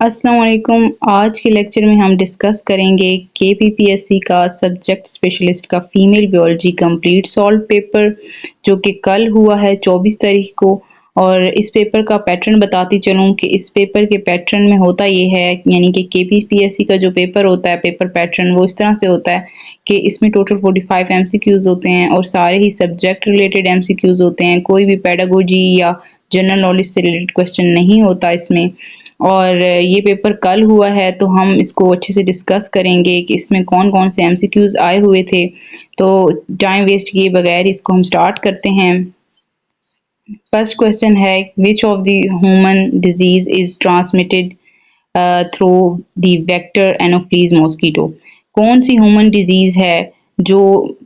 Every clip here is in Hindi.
अस्सलाम वालेकुम। आज के लेक्चर में हम डिस्कस करेंगे केपीपीएससी का सब्जेक्ट स्पेशलिस्ट का female biology complete solve paper जो कि कल हुआ है 24 तारीख को। और इस पेपर का पैटर्न बताती चलूँ कि इस पेपर के पैटर्न में होता ये है, यानी कि केपीपीएससी का जो पेपर होता है पेपर पैटर्न वो इस तरह से होता है कि इसमें टोटल 45 एमसीक्यूज होते हैं और सारे ही सब्जेक्ट रिलेटेड एमसीक्यूज होते हैं। कोई भी पेडागोजी या जनरल नॉलेज से रिलेटेड क्वेश्चन नहीं होता इसमें। और ये पेपर कल हुआ है तो हम इसको अच्छे से डिस्कस करेंगे कि इसमें कौन कौन से एमसीक्यूज आए हुए थे। तो टाइम वेस्ट किए बगैर इसको हम स्टार्ट करते हैं। फर्स्ट क्वेश्चन है, which of the human disease is transmitted through the vector Anopheles mosquito. कौन सी ह्यूमन डिजीज है जो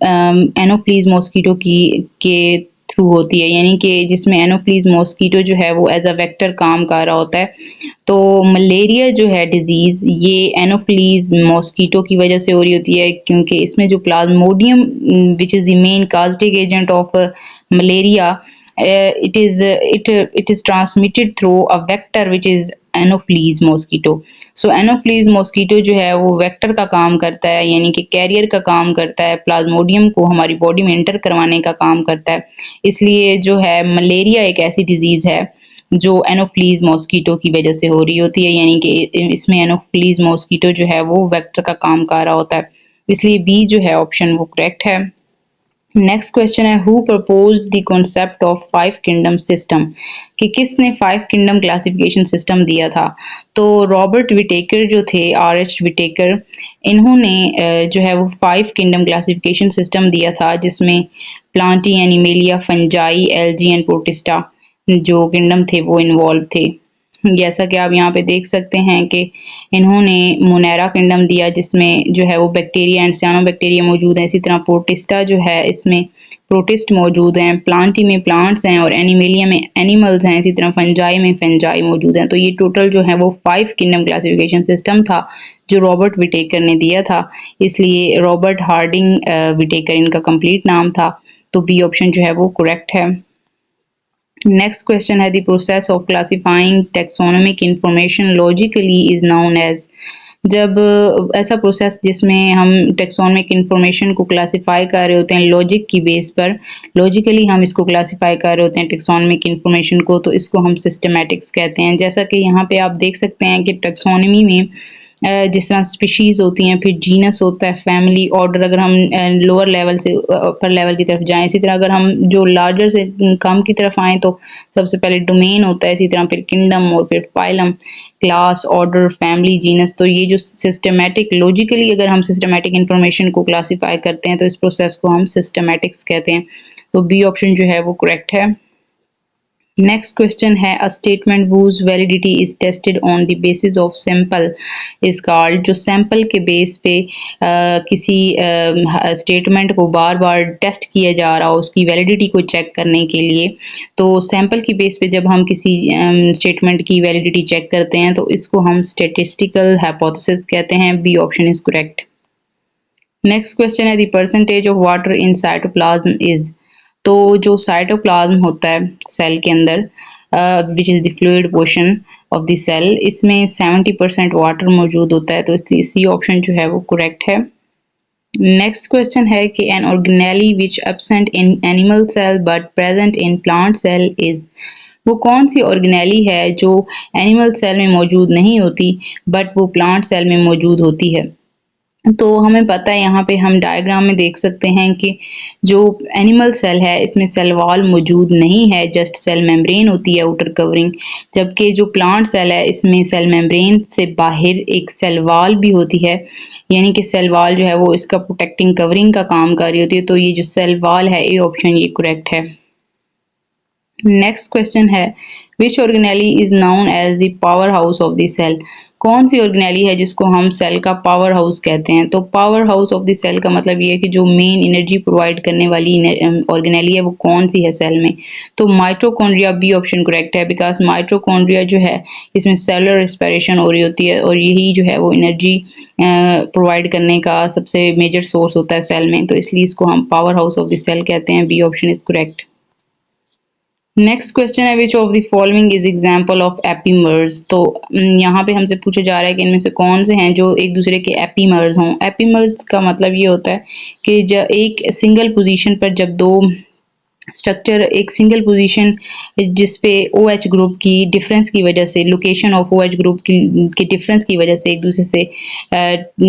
एनोफ्लीज मॉस्किटो की के थ्रू होती है, यानी कि जिसमें एनोफ्लीज मॉस्किटो जो है वो एज अ वेक्टर काम कर रहा होता है। तो मलेरिया जो है डिजीज़ ये एनोफ्लीज मॉस्किटो की वजह से हो रही होती है, क्योंकि इसमें जो Plasmodium which is the main caustic agent of malaria, it is transmitted through a vector which is Anopheles mosquito. So Anopheles mosquito जो है वो वेक्टर का काम करता है, यानी कि कैरियर का काम करता है, प्लाज्मोडियम को हमारी बॉडी में एंटर करवाने का काम करता है। इसलिए जो है मलेरिया एक ऐसी डिजीज़ है जो एनोफ्लीज मॉस्किटो की वजह से हो रही होती है, यानी कि इसमें एनोफ्लीज मॉस्किटो जो है वो वेक्टर का काम कर रहा होता है। इसलिए बी जो है ऑप्शन वो करेक्ट है। नेक्स्ट क्वेश्चन है, who proposed the concept of 5 kingdom system, कि किसने 5 किंगडम क्लासिफिकेशन सिस्टम दिया था। तो रॉबर्ट विटेकर जो थे, आर.एच. विटेकर, इन्होंने जो है वो 5 किंगडम क्लासिफिकेशन सिस्टम दिया था, जिसमें Plantae, animalia, fungi, algae and protista जो किंगडम थे वो इन्वॉल्व थे। जैसा कि आप यहाँ पे देख सकते हैं कि इन्होंने मोनेरा किंगडम दिया, जिसमें जो है वो बैक्टीरिया एंड साइनोबैक्टीरिया मौजूद है। इसी तरह प्रोटिस्टा जो है इसमें प्रोटिस्ट मौजूद हैं, प्लांटी में प्लांट्स हैं और एनिमेलिया में एनिमल्स हैं। इसी तरह फंजाई में फंजाई मौजूद हैं। तो ये टोटल जो है वो 5 किंगडम क्लासिफिकेशन सिस्टम था जो रॉबर्ट विटेकर ने दिया था। इसलिए रॉबर्ट हार्डिंग विटेकर इनका कंप्लीट नाम था। तो बी ऑप्शन जो है वो करेक्ट है। नेक्स्ट क्वेश्चन है, the process of classifying taxonomic information logically is known as. जब ऐसा प्रोसेस जिसमें हम टेक्सोनोमिक इंफॉर्मेशन को क्लासिफाई कर रहे होते हैं लॉजिक की बेस पर, लॉजिकली हम इसको क्लासिफाई कर रहे होते हैं टेक्सोनोमिक इंफॉर्मेशन को, तो इसको हम सिस्टमैटिक्स कहते हैं। जैसा कि यहाँ पे आप देख सकते हैं कि टेक्सोनोमी में जिस तरह स्पीशीज होती हैं, फिर जीनस होता है, फैमिली, ऑर्डर, अगर हम लोअर लेवल से अपर लेवल की तरफ जाएं। इसी तरह अगर हम जो लार्जर से कम की तरफ आएँ तो सबसे पहले डोमेन होता है, इसी तरह फिर किंगडम और फिर phylum, class, order, family, genus. तो ये जो सिस्टमैटिक लॉजिकली अगर हम सिस्टमैटिक इंफॉर्मेशन को क्लासीफाई करते हैं तो इस प्रोसेस को हम सिस्टमैटिक्स कहते हैं। तो बी ऑप्शन जो है वो करेक्ट है। नेक्स्ट क्वेश्चन है, a statement whose validity is tested on the basis of sample is called. जो सैंपल के बेस पे किसी स्टेटमेंट को बार बार टेस्ट किया जा रहा हो उसकी वैलिडिटी को चेक करने के लिए, तो सैंपल की बेस पे जब हम किसी स्टेटमेंट की वैलिडिटी चेक करते हैं तो इसको हम स्टेटिस्टिकल हाइपोथेसिस कहते हैं। B option is correct. Next question है, the percentage of water in cytoplasm is. तो जो साइटोप्लाज्म होता है सेल के अंदर, which is the fluid portion of the cell, इसमें 70% वाटर मौजूद होता है। तो इसलिए सी ऑप्शन जो है वो करेक्ट है। नेक्स्ट क्वेश्चन है कि an organelle which absent in animal cell but present in plant cell is. वो कौन सी ऑर्गेनेली है जो एनिमल सेल में मौजूद नहीं होती बट वो प्लांट सेल में मौजूद होती है। तो हमें पता है, यहाँ पे हम डायग्राम में देख सकते हैं कि जो एनिमल सेल है इसमें सेल वॉल मौजूद नहीं है, जस्ट सेल मेम्ब्रेन होती है आउटर कवरिंग। जबकि जो प्लांट सेल है इसमें सेल मेम्ब्रेन से बाहर एक सेल वॉल भी होती है, यानी कि सेल वॉल जो है वो इसका प्रोटेक्टिंग कवरिंग का काम कर रही होती है। तो ये जो सेल वॉल है ये ऑप्शन ये करेक्ट है। नेक्स्ट क्वेश्चन है, which organelle is known as the power house of the cell. कौन सी ऑर्गेनेली है जिसको हम सेल का पावर हाउस कहते हैं। तो power house of the cell का मतलब ये है कि जो मेन एनर्जी प्रोवाइड करने वाली ऑर्गेनेली है वो कौन सी है सेल में। तो माइटोकॉन्ड्रिया, बी ऑप्शन करेक्ट है, बिकॉज माइटोकॉन्ड्रिया जो है इसमें सेलुलर रेस्पिरेशन हो रही होती है और यही जो है वो एनर्जी प्रोवाइड करने का सबसे मेजर सोर्स होता है सेल में। तो इसलिए इसको हम power house of the cell कहते हैं। B option is correct. Next question है which of the following is example of epimers. तो यहाँ पे हमसे पूछा जा रहा है कि इनमें से कौन से हैं जो एक दूसरे के एपीमर्स हों। एपीमर्स का मतलब ये होता है कि जब एक सिंगल पोजीशन पर जब दो स्ट्रक्चर एक सिंगल पोजीशन जिस पे OH ग्रुप की डिफरेंस की वजह से लोकेशन ऑफ OH ग्रुप की डिफरेंस की वजह से एक दूसरे से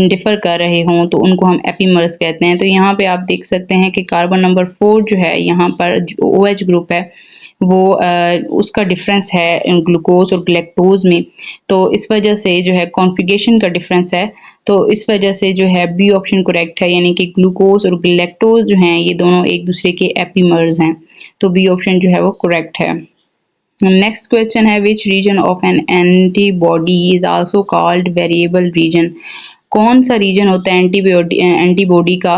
डिफर कर रहे हों तो उनको हम एपीमर्स कहते हैं। तो यहाँ पे आप देख सकते हैं कि कार्बन नंबर 4 जो है यहाँ पर जो OH ग्रुप है वो उसका डिफरेंस है ग्लूकोज और गैलेक्टोज में, तो इस वजह से जो है कॉन्फ़िगरेशन का डिफरेंस है, तो इस वजह से जो है बी ऑप्शन करेक्ट है, यानी कि ग्लूकोज और गैलेक्टोज जो हैं ये दोनों एक दूसरे के एपीमर्स हैं, तो बी ऑप्शन जो है वो करेक्ट है। नेक्स्ट क्वेश्चन है which region of N antibody is also called variable region. कौन सा रीजन होता है एंटीबॉडी का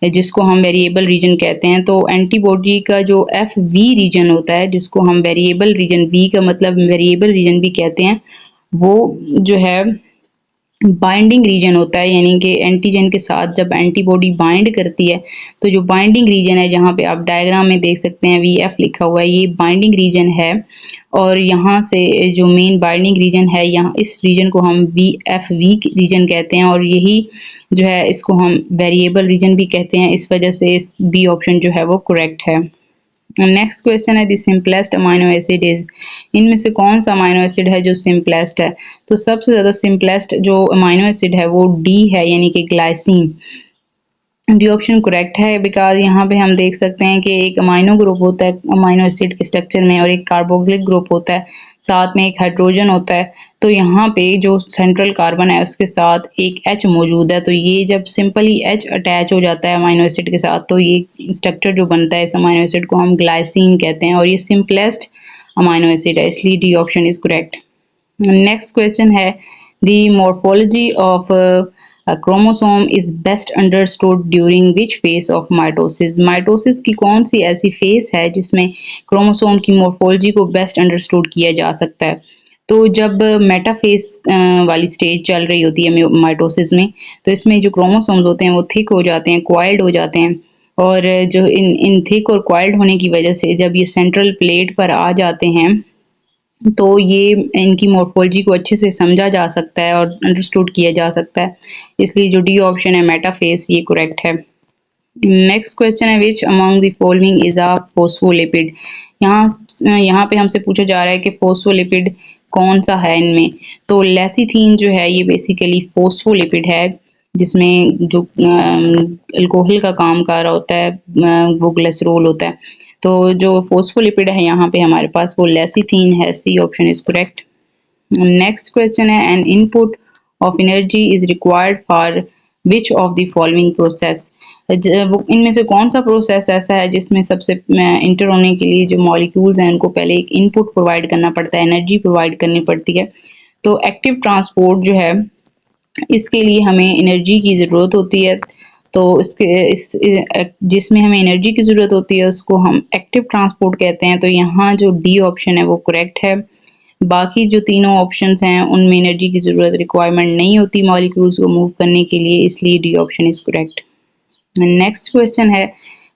जिसको हम वेरिएबल रीजन कहते हैं। तो एंटीबॉडी का जो FV रीजन होता है जिसको हम वेरिएबल रीजन, V का मतलब वेरिएबल रीजन भी कहते हैं, वो जो है बाइंडिंग रीजन होता है, यानी कि एंटीजन के साथ जब एंटीबॉडी बाइंड करती है तो जो बाइंडिंग रीजन है, जहाँ पे आप डायग्राम में देख सकते हैं VF लिखा हुआ है, ये बाइंडिंग रीजन है। और यहाँ से जो मेन बाइंडिंग रीजन है, यहाँ इस रीजन को हम VFV रीजन कहते हैं, और यही जो है इसको हम वेरिएबल रीजन भी कहते हैं। इस वजह से इस बी ऑप्शन जो है वो करेक्ट है। नेक्स्ट क्वेश्चन है the simplest amino acid is. इनमें से कौन सा अमाइनो एसिड है जो सिंपलेस्ट है। तो सबसे ज़्यादा सिंपलेस्ट जो अमाइनो एसिड है वो D है, यानी कि ग्लाइसिन। डी ऑप्शन करेक्ट है बिकॉज यहाँ पे हम देख सकते हैं कि एक अमाइनो ग्रुप होता है अमाइनो एसिड के स्ट्रक्चर में और एक कार्बोक्सिलिक ग्रुप होता है, साथ में एक हाइड्रोजन होता है। तो यहाँ पे जो सेंट्रल कार्बन है उसके साथ एक H मौजूद है, तो ये जब सिंपली H अटैच हो जाता है अमाइनो एसिड के साथ तो ये स्ट्रक्चर जो बनता है इस अमाइनो एसिड को हम ग्लाइसिन कहते हैं, और ये सिंपलेस्ट अमाइनो एसिड है, इसलिए D option is correct. Next question है the morphology of chromosome is best understood during which phase of mitosis. Mitosis की कौन सी ऐसी फेज है जिसमें क्रोमोसोम की मॉर्फोलॉजी को बेस्ट अंडरस्टूड किया जा सकता है। तो जब मेटाफेज वाली स्टेज चल रही होती है माइटोसिस में, तो इसमें जो क्रोमोसोम्स होते हैं वो थिक हो जाते हैं, क्वाइल्ड हो जाते हैं, और जो इन थिक और क्वाइल्ड होने की वजह से जब ये सेंट्रल प्लेट पर आ जाते हैं तो ये इनकी मॉर्फोलॉजी को अच्छे से समझा जा सकता है और अंडरस्टूड किया जा सकता है, इसलिए जो डी ऑप्शन है मेटाफेज ये करेक्ट है। नेक्स्ट क्वेश्चन है which among the following is a phospholipid. यहाँ पे हमसे पूछा जा रहा है कि फोस्फोलिपिड कौन सा है इनमें। तो लेसिथीन जो है ये बेसिकली फोस्फोलिपिड है, जिसमें जो अल्कोहल का काम कर रहा होता है वो ग्लिसरॉल होता है। तो जो फोस्फोलिपिड है यहाँ पे हमारे पास वो लेसिथीन है, C option is correct. Next question है an input of energy is required for which of the following process. इनमें से कौन सा प्रोसेस ऐसा है जिसमें सबसे इंटर होने के लिए जो मॉलिक्यूल्स हैं उनको पहले एक इनपुट प्रोवाइड करना पड़ता है, एनर्जी प्रोवाइड करनी पड़ती है। तो एक्टिव ट्रांसपोर्ट जो है इसके लिए हमें एनर्जी की ज़रूरत होती है, तो जिसमें हमें एनर्जी की ज़रूरत होती है उसको हम एक्टिव ट्रांसपोर्ट कहते हैं। तो यहाँ जो डी ऑप्शन है वो करेक्ट है। बाकी जो तीनों ऑप्शंस हैं उनमें एनर्जी की ज़रूरत रिक्वायरमेंट नहीं होती मॉलिक्यूल्स को मूव करने के लिए, इसलिए D option is correct. Next question है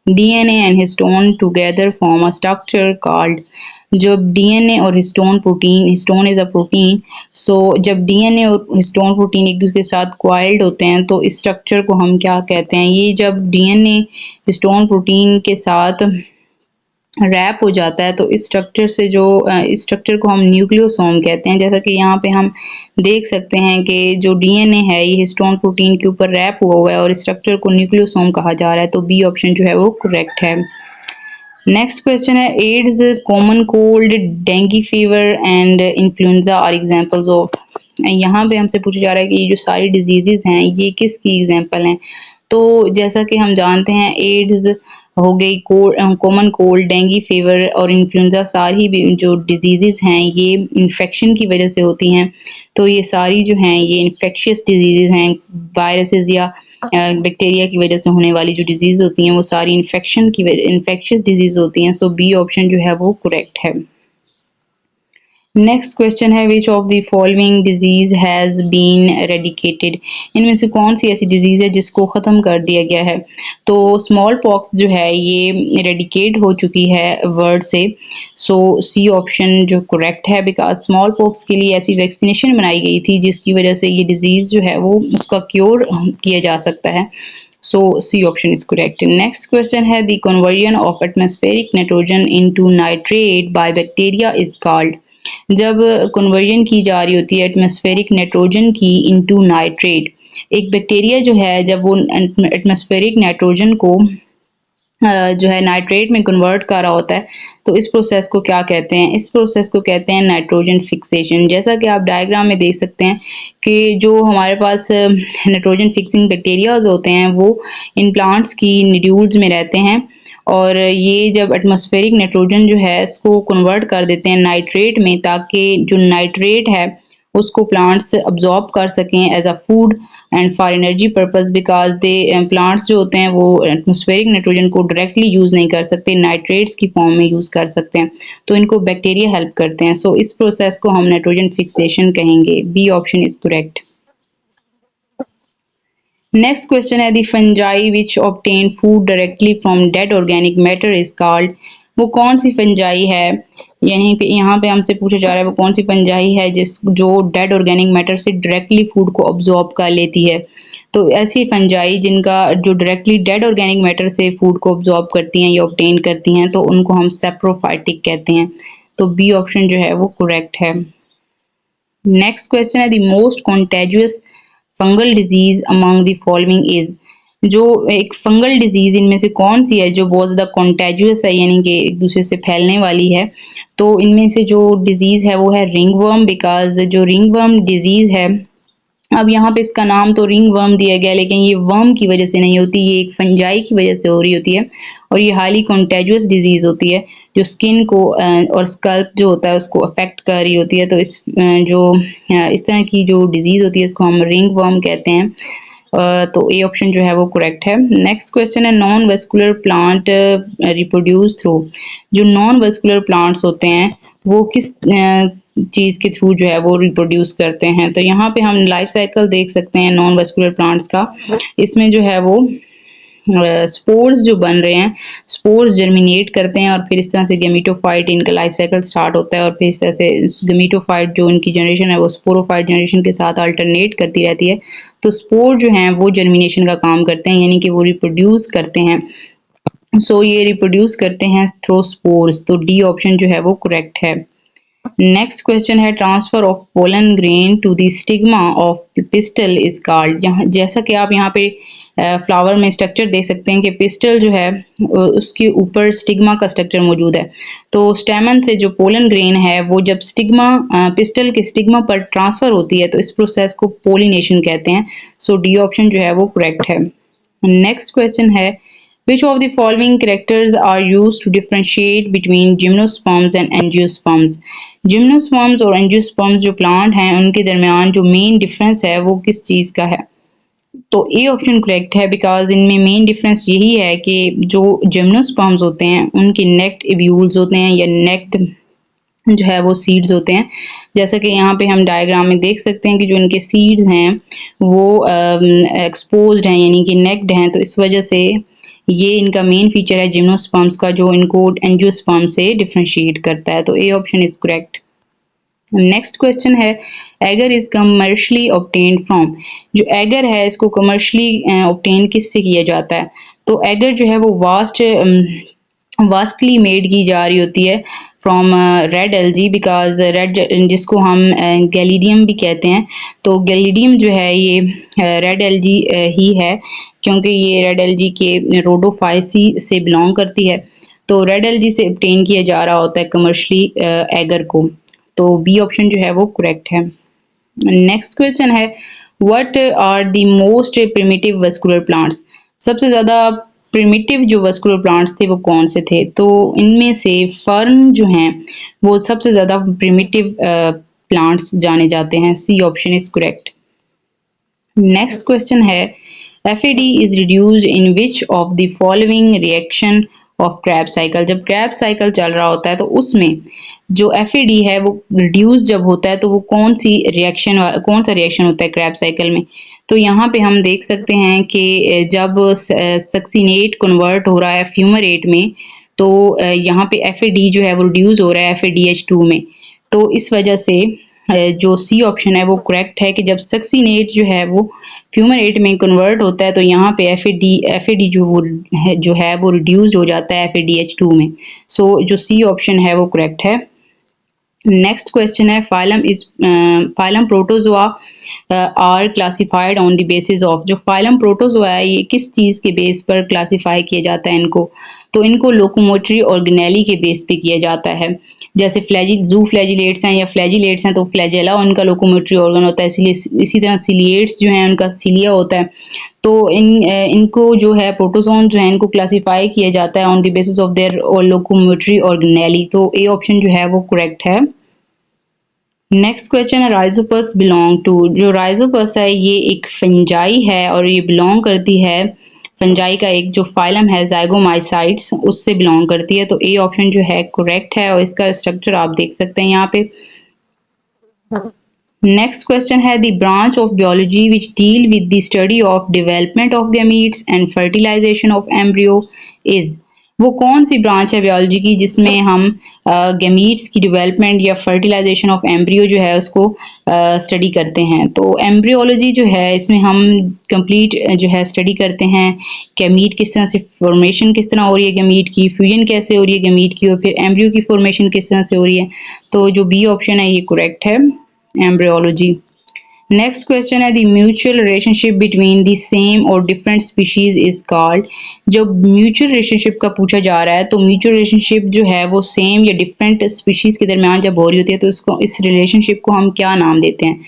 DNA and histone together form a structure called. जब DNA और histone protein, histone is a protein, so जब DNA और हिस्टोन प्रोटीन एक दूसरे के साथ क्वाइल्ड होते हैं तो इस स्ट्रक्चर को हम क्या कहते हैं। ये जब DNA हिस्टोन प्रोटीन के साथ रैप हो जाता है तो इस स्ट्रक्चर से जो इस स्ट्रक्चर को हम न्यूक्लियोसोम कहते हैं। जैसा कि यहाँ पे हम देख सकते हैं कि जो DNA है ये हिस्टोन प्रोटीन के ऊपर रैप हुआ है और इस स्ट्रक्चर को न्यूक्लियोसोम कहा जा रहा है, तो बी ऑप्शन जो है वो करेक्ट है। नेक्स्ट क्वेश्चन है AIDS, common cold, dengue fever and influenza are examples of. यहाँ पे हमसे पूछा जा रहा है कि ये जो सारी डिजीजेज हैं ये किसकी एग्जांपल हैं। तो जैसा कि हम जानते हैं एड्स हो गई, कॉमन कोल्ड, डेंगू फीवर और इन्फ्लुएंजा सारी भी जो डिजीजेज हैं ये इन्फेक्शन की वजह से होती हैं। तो ये सारी जो हैं ये इन्फेक्शियस डिजीजेज हैं, वायरसेस या बैक्टीरिया की वजह से होने वाली जो डिजीज होती हैं वो सारी इन्फेक्शियस डिजीज होती हैं। सो बी ऑप्शन जो है वो करेक्ट है। नेक्स्ट क्वेश्चन है which of the following disease has been eradicated. इनमें से कौन सी ऐसी डिजीज है जिसको खत्म कर दिया गया है। तो स्मॉल पॉक्स जो है ये एरेडिकेट हो चुकी है वर्ड से। सो सी ऑप्शन जो करेक्ट है, बिकॉज स्मॉल पॉक्स के लिए ऐसी वैक्सीनेशन बनाई गई थी जिसकी वजह से ये डिजीज जो है वो उसका क्योर किया जा सकता है। So C option is correct. Next question है the conversion of atmospheric nitrogen into nitrate by bacteria is called. जब कन्वर्जन की जा रही होती है एटमॉस्फेरिक नाइट्रोजन की इनटू नाइट्रेट, एक बैक्टीरिया जो है जब वो एटमॉस्फेरिक नाइट्रोजन को जो है नाइट्रेट में कन्वर्ट कर रहा होता है, तो इस प्रोसेस को क्या कहते हैं। इस प्रोसेस को कहते हैं नाइट्रोजन फिक्सेशन। जैसा कि आप डायग्राम में देख सकते हैं कि जो हमारे पास नाइट्रोजन फिक्सिंग बैक्टीरियाज होते हैं वो इन प्लांट्स की निड्यूल्स में रहते हैं, और ये जब एटमॉस्फेरिक नाइट्रोजन जो है इसको कन्वर्ट कर देते हैं नाइट्रेट में, ताकि जो नाइट्रेट है उसको प्लांट्स अब्जॉर्ब कर सकें as a food and for energy purpose, because they plants जो होते हैं वो एटमॉस्फेरिक नाइट्रोजन को डायरेक्टली यूज़ नहीं कर सकते, नाइट्रेट्स की फॉर्म में यूज़ कर सकते हैं, तो इनको बैक्टीरिया हेल्प करते हैं। सो इस प्रोसेस को हम नाइट्रोजन फिक्सेशन कहेंगे। B option is correct. Next question है the fungi which obtain food directly from dead organic matter is called. वो कौन सी फंजाई है, यानी कि यहाँ पे हमसे पूछा जा रहा है वो कौन सी फंजाई है जो डेड ऑर्गेनिक मैटर से डायरेक्टली फूड को ऑब्जॉर्ब कर लेती है। तो ऐसी फंजाई जिनका जो डायरेक्टली डेड ऑर्गेनिक मैटर से फूड को ऑब्जॉर्ब करती हैं या ऑब्टेन करती हैं, तो उनको हम सेप्रोफाइटिक कहते हैं। तो बी ऑप्शन जो है वो करेक्ट है। नेक्स्ट क्वेश्चन है the most contagious fungal disease among the following is. जो एक फंगल डिजीज इनमें से कौन सी है जो बहुत ज़्यादा कॉन्टेजियस है, यानी कि एक दूसरे से फैलने वाली है। तो इनमें से जो डिजीज़ है वो है रिंगवर्म, बिकॉज जो रिंगवर्म डिजीज़ है, अब यहाँ पे इसका नाम तो रिंग वर्म दिया गया, लेकिन ये वर्म की वजह से नहीं होती, ये एक फंजाई की वजह से हो रही होती है, और ये हाईली कॉन्टेजियस डिजीज़ होती है जो स्किन को और स्कल्प जो होता है उसको अफेक्ट कर रही होती है। तो इस तरह की जो डिजीज़ होती है इसको हम रिंग वर्म कहते हैं। तो ए ऑप्शन जो है वो करेक्ट है। नेक्स्ट क्वेश्चन है non vascular plant reproduce through. जो नॉन वेस्कुलर प्लांट्स होते हैं वो किस चीज़ के थ्रू जो है वो रिप्रोड्यूस करते हैं। तो यहाँ पे हम लाइफ साइकिल देख सकते हैं नॉन वेस्कुलर प्लांट्स का। इसमें जो है वो स्पोर्स जो बन रहे हैं, स्पोर्स जर्मिनेट करते हैं और फिर इस तरह से गेमिटोफाइट इनका लाइफ साइकिल स्टार्ट होता है, और फिर इस तरह से गेमिटोफाइट जो इनकी जनरेशन है वो स्पोरोफाइट जनरेशन के साथ अल्टरनेट करती रहती है। तो स्पोर जो हैं वो जर्मिनेशन का काम करते हैं, यानी कि वो रिप्रोड्यूस करते हैं। सो ये रिप्रोड्यूस करते हैं थ्रू स्पोर्स। तो डी ऑप्शन जो है वो करेक्ट है। नेक्स्ट क्वेश्चन है transfer of pollen grain to the stigma of pistil is called. यहाँ जैसा कि आप यहाँ पे फ्लावर में स्ट्रक्चर देख सकते हैं कि पिस्टल जो है उसके ऊपर स्टिग्मा का स्ट्रक्चर मौजूद है। तो स्टेमन से जो पोलन ग्रेन है वो जब स्टिग्मा पिस्टल के स्टिग्मा पर ट्रांसफर होती है तो इस प्रोसेस को पोलिनेशन कहते हैं। सो डी ऑप्शन जो है वो करेक्ट है। नेक्स्ट क्वेश्चन है which of the following characters are used to differentiate between gymnosperms and angiosperms। Gymnosperms और एंजियोस्पर्म्स जो प्लांट हैं उनके दरमियान जो मेन डिफरेंस है वो किस चीज़ का है। तो ए ऑप्शन करेक्ट है, बिकॉज इनमें मेन डिफरेंस यही है कि जो जिम्नोस्पर्म्स होते हैं उनके नेक्ड इव्यूल्स होते हैं या नेक्ड जो है वो सीड्स होते हैं। जैसा कि यहाँ पे हम डायग्राम में देख सकते हैं कि जो इनके सीड्स हैं वो एक्सपोज्ड हैं यानी कि नेक्ड हैं, तो इस वजह से ये इनका मेन फीचर है जिम्नोस्पर्म्स का जो इनको एंजियोस्पर्म से डिफरेंशिएट करता है। तो A option is correct. Next question है agar is commercially obtained from. जो एगर है इसको कमर्शियली ऑब्टेन किससे किया जाता है। तो एगर जो है वो वास्टली मेड की जा रही होती है from red algae, because red जिसको हम गैलीडियम भी कहते हैं। तो गैलीडियम जो है ये रेड एल्जी ही है, क्योंकि ये रेड एल्जी के रोडोफाइसी से बिलोंग करती है। तो रेड एल्जी से obtain किया जा रहा होता है कमर्शली एगर को। तो बी ऑप्शन जो है वो करेक्ट है। नेक्स्ट क्वेश्चन है what are the most primitive vascular plants. सबसे ज़्यादा प्रिमिटिव जो वेस्कुलर प्लांट्स थे वो कौन से थे। तो इनमें से फर्न जो हैं वो सबसे ज़्यादा प्रिमिटिव प्लांट्स जाने जाते हैं। C option is correct. Next question है FAD is reduced in which of the following reaction of Krebs cycle. जब क्रैब साइकिल चल रहा होता है तो उसमें जो FAD है वो रिड्यूस जब होता है तो वो कौन सा रिएक्शन होता है क्रैब साइकिल में। तो यहाँ पे हम देख सकते हैं कि जब सक्सिनेट कन्वर्ट हो रहा है फ्यूमरेट में तो यहाँ पे FAD जो है वो रिड्यूस हो रहा है FADH2 में। तो इस वजह से जो सी ऑप्शन है वो करेक्ट है कि जब सक्सिनेट जो है वो फ्यूमरेट में कन्वर्ट होता है तो यहाँ पे FAD जो है वो रिड्यूस्ड हो जाता है FADH2 में। सो जो सी ऑप्शन है वो करेक्ट है। नेक्स्ट क्वेश्चन है phylum protozoa are classified on the basis of. जो फाइलम प्रोटोजोआ है ये किस चीज़ के बेस पर क्लासिफाई किया जाता है इनको, तो इनको लोकोमोटरी ऑर्गेनेली के बेस पे किया जाता है। जैसे जू फ्लैजिलेट्स हैं या फ्लैजिलेट्स हैं तो फ्लैजेला उनका लोकोमोटरी ऑर्गन होता है, इसलिए इसी तरह सिलिएट्स जो हैं उनका सिलिया होता है। तो इनको जो है प्रोटोजोन जो है इनको क्लासिफाई किया जाता है on the basis of their locomotory organelle. तो ए ऑप्शन जो है वो करेक्ट है। नेक्स्ट क्वेश्चन है राइजोपस बिलोंग टू। जो राइजोपस है ये एक फंजाई है और ये बिलोंग करती है फंजाई का एक जो फाइलम है ज़ाइगोमाइसाइड्स उससे बिलोंग करती है। तो ए ऑप्शन जो है करेक्ट है और इसका स्ट्रक्चर आप देख सकते हैं यहाँ पे। नेक्स्ट क्वेश्चन है the branch of biology which deal with the study of development of gametes and fertilisation of embryo is. वो कौन सी ब्रांच है बायोलॉजी की जिसमें हम गैमीट्स की डेवलपमेंट या फर्टिलाइजेशन ऑफ एम्ब्रियो जो है उसको स्टडी करते हैं। तो एम्ब्रियोलॉजी जो है इसमें हम कंप्लीट जो है स्टडी करते हैं गैमीट किस तरह से फॉर्मेशन किस तरह हो रही है, गैमीट की फ्यूजन कैसे हो रही है गैमीट की, और फिर एम्ब्रियो की फॉर्मेशन किस तरह से हो रही है। तो जो बी ऑप्शन है ये करेक्ट है, एम्ब्रियोलॉजी। नेक्स्ट क्वेश्चन है the mutual relationship between the same और डिफरेंट स्पीशीज इज कॉल्ड। जब म्यूचुअल रिलेशनशिप का पूछा जा रहा है तो म्यूचुअल रिलेशनशिप जो है वो सेम या डिफरेंट स्पीशीज के दरमियान जब हो रही होती है तो इस रिलेशनशिप को हम क्या नाम देते हैं।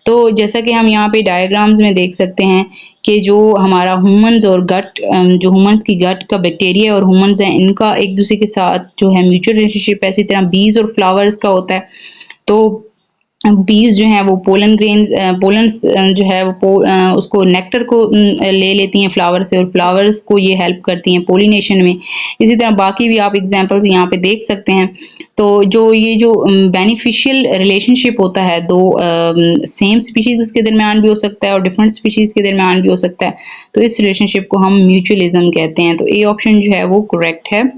तो जैसा कि हम यहाँ पे डायग्राम्स में देख सकते हैं कि जो हमारा ह्यूमंस और गट जो ह्यूमंस की गट का बैक्टीरिया और ह्यूमंस हैं इनका एक दूसरे के साथ जो है म्यूचुअल रिलेशनशिप इसी तरह बीज और फ्लावर्स का होता है। तो बीज जो हैं वो पोलन जो है वो उसको नेक्टर को ले लेती हैं फ्लावर से और फ्लावर्स को ये हेल्प करती हैं पोलिनेशन में। इसी तरह बाकी भी आप एग्जांपल्स यहाँ पे देख सकते हैं। तो ये जो बेनिफिशियल रिलेशनशिप होता है दो सेम स्पीशीज के दरमियान भी हो सकता है और डिफरेंट स्पीशीज के दरमियान भी हो सकता है। तो इस रिलेशनशिप को हम म्यूचुअलिज्म कहते हैं। तो ए ऑप्शन जो है वो करेक्ट है।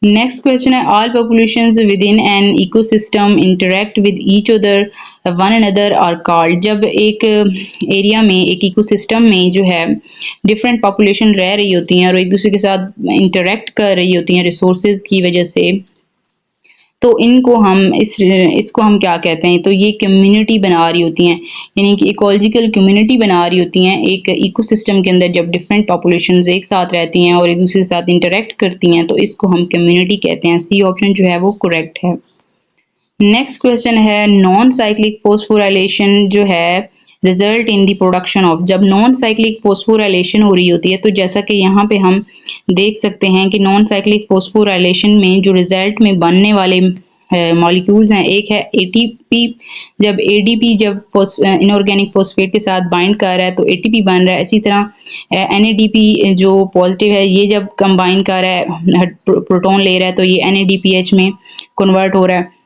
नेक्स्ट क्वेश्चन है all populations within an ecosystem interact with each other one another are called. जब एक एरिया में एक इकोसिस्टम में जो है डिफरेंट पॉपुलेशन रह रही होती हैं और एक दूसरे के साथ इंटरेक्ट कर रही होती हैं रिसोर्सेज की वजह से, तो इसको हम क्या कहते हैं। तो ये कम्युनिटी बना रही होती हैं, यानी कि इकोलॉजिकल कम्युनिटी बना रही होती हैं एक इकोसिस्टम के अंदर। जब डिफरेंट पॉपुलेशंस एक साथ रहती हैं और एक दूसरे के साथ इंटरेक्ट करती हैं तो इसको हम कम्युनिटी कहते हैं। सी ऑप्शन जो है वो करेक्ट है। नेक्स्ट क्वेश्चन है नॉन साइक्लिक फोस्फोराइलेशन जो है result in the production of. जब नॉन साइक्लिक फोस्फोराइलेशन हो रही होती है तो जैसा कि यहाँ पे हम देख सकते हैं कि नॉन साइक्लिक फोस्फोराइलेशन में जो रिजल्ट में बनने वाले मॉलिक्यूल्स हैं, एक है ATP। जब ADP जब इनऑर्गेनिक फॉस्फेट के साथ बाइंड कर रहा है तो ATP बन रहा है। इसी तरह NADP जो पॉजिटिव है ये जब कंबाइन कर रहा है प्रोटॉन ले रहा है तो ये NADPH में कन्वर्ट हो रहा है।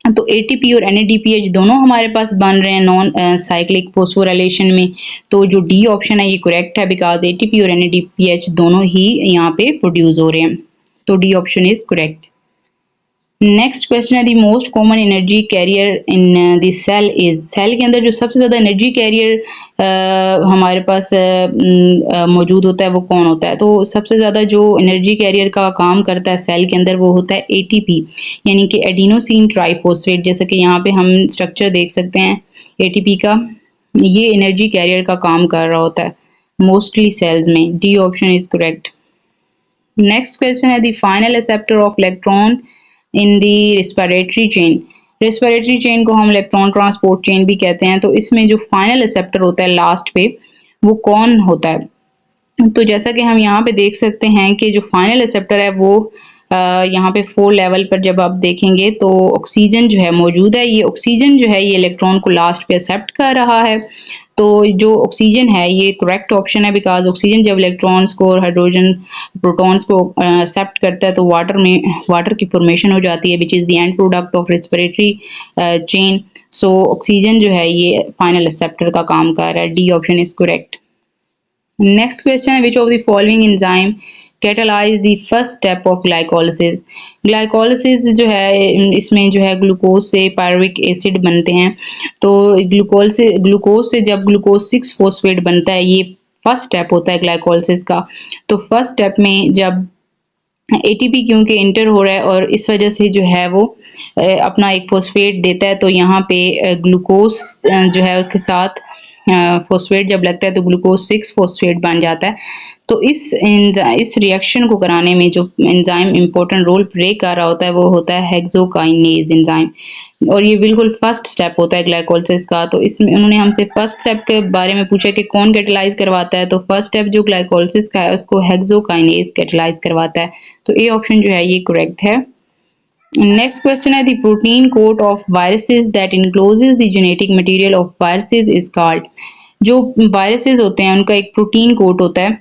तो ATP और NADPH दोनों हमारे पास बन रहे हैं नॉन साइक्लिक फोस्फोराइलेशन में। तो जो डी ऑप्शन है ये करेक्ट है बिकॉज ATP और NADPH दोनों ही यहाँ पे प्रोड्यूस हो रहे हैं। तो D option is correct. Next question है the most common energy carrier in the cell is. Cell के अंदर जो सबसे ज़्यादा एनर्जी कैरियर हमारे पास मौजूद होता है वो कौन होता है। तो सबसे ज़्यादा जो एनर्जी कैरियर का काम करता है सेल के अंदर वो होता है ATP, यानी कि एडिनोसिन ट्राइफॉस्फेट। जैसे कि यहाँ पे हम स्ट्रक्चर देख सकते हैं ATP का, ये एनर्जी कैरियर का काम कर रहा होता है मोस्टली सेल्स में। D option is correct. Next question है the final acceptor of electron in the respiratory chain. Respiratory chain को हम इलेक्ट्रॉन ट्रांसपोर्ट चेन भी कहते हैं। तो इसमें जो फाइनल एक्सेप्टर होता है लास्ट पे वो कौन होता है। तो जैसा कि हम यहाँ पे देख सकते हैं कि जो फाइनल एक्सेप्टर है वो यहाँ पे 4 लेवल पर जब आप देखेंगे तो ऑक्सीजन जो है मौजूद है। ये ऑक्सीजन जो है ये इलेक्ट्रॉन को लास्ट पे एक्सेप्ट कर रहा है। तो जो ऑक्सीजन है ये करेक्ट ऑप्शन है, बिकॉज ऑक्सीजन जब इलेक्ट्रॉन्स को और हाइड्रोजन प्रोटॉन्स को एक्सेप्ट करता है तो वाटर की फॉर्मेशन हो जाती है, which is the end product of respiratory chain. So oxygen जो है ये फाइनल एक्सेप्टर का काम कर रहा है। D option is correct. Next question है, which of the following enzyme catalyse the first step of glycolysis. Glycolysis जो है इसमें जो है ग्लूकोज से पायरुविक एसिड बनते हैं। तो ग्लूकोज से जब ग्लूकोज 6 फॉस्फेट बनता है, ये फर्स्ट स्टेप होता है ग्लाइकोलिसिस का। तो फर्स्ट स्टेप में जब एटीपी क्योंकि इंटर हो रहा है और इस वजह से जो है वो अपना एक फॉस्फेट देता है, तो यहाँ पे ग्लूकोज जो है उसके साथ फॉस्फेट जब लगता है तो ग्लूकोज 6 फॉस्फेट बन जाता है। तो इस रिएक्शन को कराने में जो एंजाइम इंपॉर्टेंट रोल प्ले कर रहा होता है वो होता है हेक्सोकाइनेज एंजाइम, और ये बिल्कुल फर्स्ट स्टेप होता है ग्लाइकोलिसिस का। तो इसमें उन्होंने हमसे फर्स्ट स्टेप के बारे में पूछा कि कौन कैटेलाइज करवाता है, तो फर्स्ट स्टेप जो ग्लाइकोलिसिस का है उसको हेक्सोकाइनेज कैटेलाइज करवाता है। तो ए ऑप्शन जो है ये करेक्ट है। नेक्स्ट क्वेश्चन है, the protein coat of viruses that encloses the genetic material of viruses is called. जो वायरसेस होते हैं उनका एक प्रोटीन कोट होता है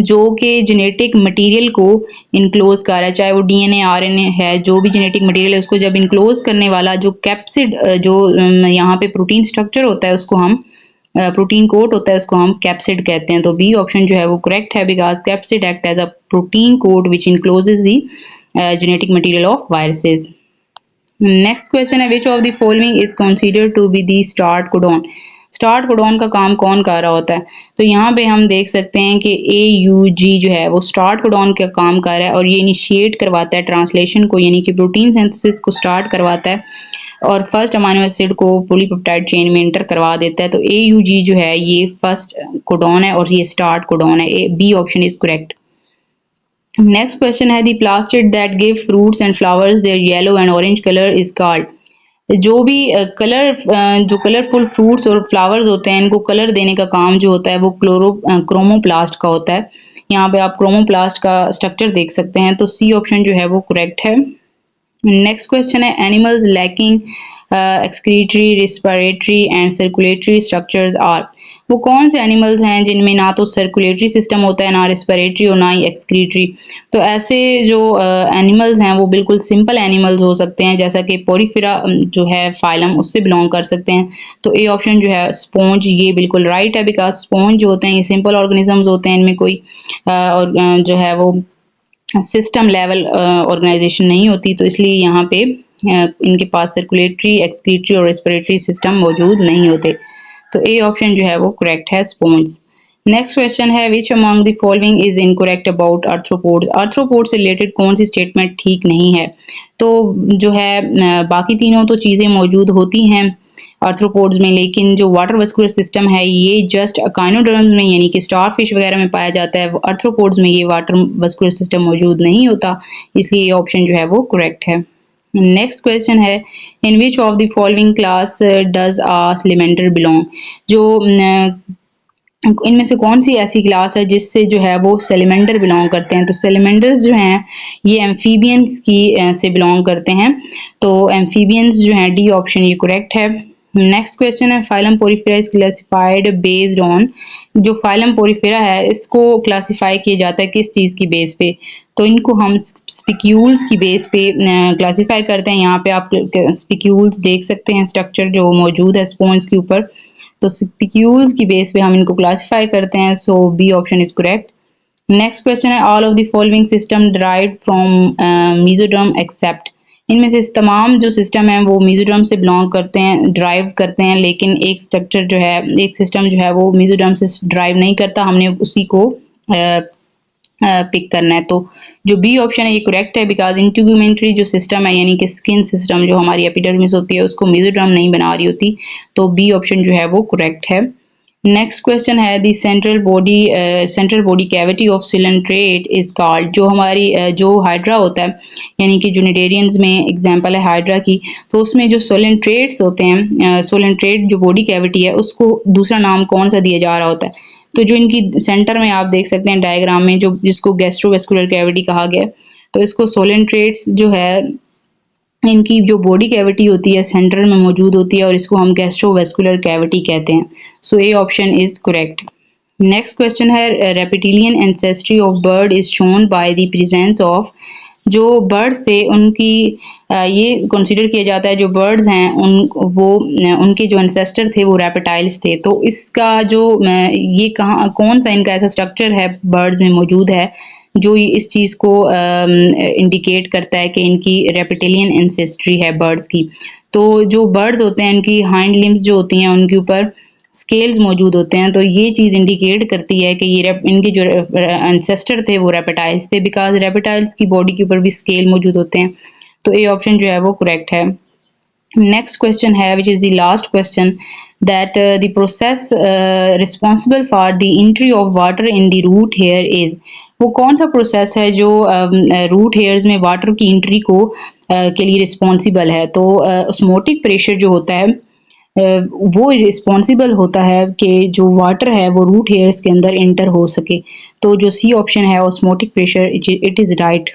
जो कि जेनेटिक मटेरियल को इनक्लोज कर रहा है, चाहे वो डीएनए आरएनए है, जो भी जेनेटिक मटेरियल है उसको जब इनक्लोज करने वाला जो कैप्सिड जो यहाँ पे प्रोटीन स्ट्रक्चर होता है उसको हम प्रोटीन कोट होता है उसको हम कैप्सिड कहते हैं। तो बी ऑप्शन जो है वो करेक्ट है, because capsid act as a protein coat which encloses the genetic material of viruses. Next question है, which of the following is considered to be the start codon। Start codon का काम कौन कर रहा होता है, तो यहाँ पे हम देख सकते हैं कि AUG जो है वो स्टार्ट कोडॉन का काम कर रहा है और ये इनिशिएट करवाता है ट्रांसलेशन को, यानी कि प्रोटीन सिंथेसिस को स्टार्ट करवाता है और फर्स्ट अमाइनो एसिड को पॉलीपेप्टाइड चेन में एंटर करवा देता है। तो AUG जो है ये फर्स्ट कोडॉन है और ये स्टार्ट कोडॉन है। B option is correct. Next question है, the plastid that give fruits and flowers their yellow and orange colour is called. जो भी जो कलरफुल फ्रूट्स और फ्लावर्स होते हैं इनको कलर देने का काम जो होता है वो क्रोमोप्लास्ट का होता है। यहाँ पे आप क्रोमोप्लास्ट का स्ट्रक्चर देख सकते हैं। तो सी ऑप्शन जो है वो करेक्ट है। नेक्स्ट क्वेश्चन है, animals lacking excretory respiratory and circulatory structures are. वो कौन से एनिमल्स हैं जिनमें ना तो सर्कुलेटरी सिस्टम होता है, ना रेस्पिरेटरी और ना ही एक्सक्रीटरी। तो ऐसे जो एनिमल्स हैं वो बिल्कुल सिंपल एनिमल्स हो सकते हैं, जैसा कि पोरीफेरा जो है फाइलम उससे बिलोंग कर सकते हैं। तो ए ऑप्शन जो है स्पॉन्ज ये बिल्कुल राइट है, बिकॉज स्पॉन्ज जो होते हैं ये सिंपल ऑर्गेनिजम्स होते हैं, इनमें कोई और जो है वो सिस्टम लेवल ऑर्गेनाइजेशन नहीं होती, तो इसलिए यहाँ पे इनके पास सर्कुलेटरी एक्सक्रीटरी और रेस्पिरेटरी सिस्टम मौजूद नहीं होते। तो ए ऑप्शन जो है वो करेक्ट है, स्पॉन्ज। नेक्स्ट क्वेश्चन है, which among the following is incorrect about arthropods. Arthropods से रिलेटेड कौन सी स्टेटमेंट ठीक नहीं है। तो जो है बाकी तीनों तो चीज़ें मौजूद होती हैं आर्थ्रोपोड्स में, लेकिन जो वाटर वस्कुलर सिस्टम है ये जस्ट अकाइनोडर्म्स में यानी कि स्टारफिश वगैरह में पाया जाता है। आर्थ्रोपोड्स में ये वाटर वस्कुलर सिस्टम मौजूद नहीं होता, इसलिए ये ऑप्शन जो है वो करेक्ट है। नेक्स्ट क्वेश्चन है, in which of the following class does a salamander belong. जो इनमें से कौन सी ऐसी क्लास है जिससे जो है वो सेलिमेंडर बिलोंग करते हैं। तो सेलिमेंडर्स जो हैं ये एम्फीबियंस की से बिलोंग करते हैं। तो एम्फीबियंस जो हैं डी ऑप्शन ये करेक्ट है। नेक्स्ट क्वेश्चन है, phylum Porifera is classified based on. जो फाइलम पोरीफेरा है इसको क्लासिफाई किया जाता है किस चीज़ की बेस पे। तो इनको हम स्पिक्यूल्स की बेस पे क्लासिफाई करते हैं। यहाँ पे आप स्पिक्यूल्स देख सकते हैं स्ट्रक्चर जो मौजूद है स्पॉन्ज के ऊपर, तो स्पिक्यूल्स की बेस पे हम इनको क्लासिफाई करते हैं। So B option is correct. Next question है, all of the following system derived from mesoderm except. इनमें से तमाम जो सिस्टम है वो मीजोडर्म से बिलोंग करते हैं, ड्राइव करते हैं, लेकिन एक स्ट्रक्चर जो है एक सिस्टम जो है वो मीजोडर्म से ड्राइव नहीं करता, हमने उसी को पिक करना है। तो जो बी ऑप्शन है ये करेक्ट है, बिकॉज इंटीग्यूमेंट्री जो सिस्टम है यानी कि स्किन सिस्टम जो हमारी एपिडर्मिस होती है उसको मीजोडर्म नहीं बना रही होती। तो बी ऑप्शन जो है वो करेक्ट है। नेक्स्ट क्वेश्चन है, the central body cavity of coelenterate is called. जो हमारी जो हाइड्रा होता है यानी कि जो निडेरियंस में एग्जांपल है हाइड्रा की, तो उसमें जो सोलेंट्रेट्स होते हैं सोलेंट्रेट जो बॉडी कैविटी है उसको दूसरा नाम कौन सा दिया जा रहा होता है। तो जो इनकी सेंटर में आप देख सकते हैं डायग्राम में जो जिसको गैस्ट्रोवेस्कुलर कैविटी कहा गया है, तो इसको सोलेंट्रेट्स जो है इनकी जो बॉडी कैविटी होती है सेंटर में मौजूद होती है और इसको हम गैस्ट्रोवेस्कुलर कैविटी कहते हैं। So A option is correct. Next question है reptilian ancestry of bird is shown by the presence of. जो बर्ड्स थे उनकी ये कंसीडर किया जाता है जो बर्ड्स हैं उनके जो एंसेस्टर थे वो रेप्टाइल्स थे। तो इसका जो ये कहाँ कौन सा इनका ऐसा स्ट्रक्चर है बर्ड्स में मौजूद है जो इस चीज़ को इंडिकेट करता है कि इनकी रेप्टिलियन एंसेस्ट्री है बर्ड्स की। तो जो बर्ड्स होते हैं उनकी हाइंड लिम्स जो होती हैं उनके ऊपर स्केल्स मौजूद होते हैं। तो ये चीज़ इंडिकेट करती है कि ये इनके जो एंसेस्टर थे वो रेप्टाइल्स थे, बिकॉज रेप्टाइल्स की बॉडी के ऊपर भी स्केल मौजूद होते हैं। तो ए ऑप्शन जो है वो करेक्ट है। नेक्स्ट क्वेश्चन है which is the last question that the process responsible for the entry of water in the root hair is. वो कौन सा प्रोसेस है जो रूट हेयर्स में वाटर की एंट्री को के लिए रिस्पॉन्सिबल है। तो ऑस्मोटिक प्रेशर जो होता है वो रिस्पॉन्सिबल होता है कि जो वाटर है वो रूट हेयर्स के अंदर एंटर हो सके। तो जो सी ऑप्शन है osmotic pressure it is right.